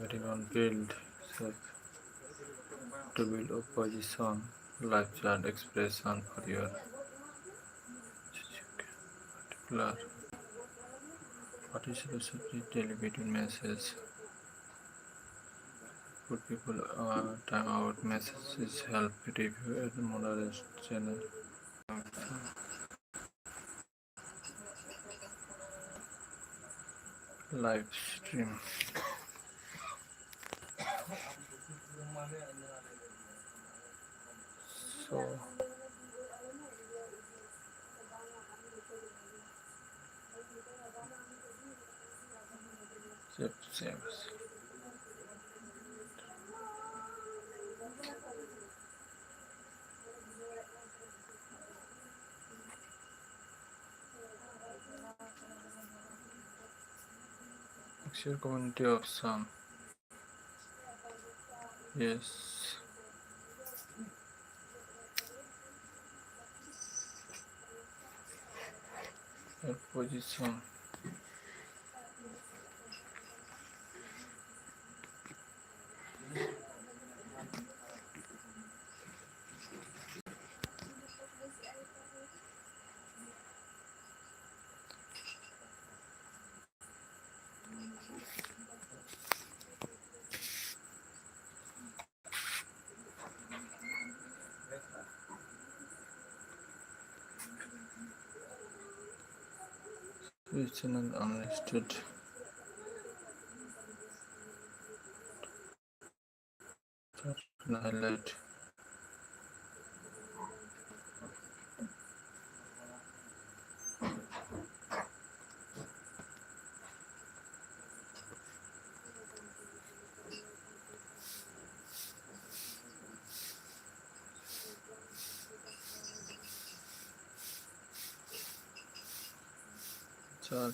everyone build safe to build opposition, live chat expression for your particular participation television message. Put people time out messages help review and moderate channel. Live stream. So save. Share community option. Yes. Position. Which channel unlisted? Highlight. Chart.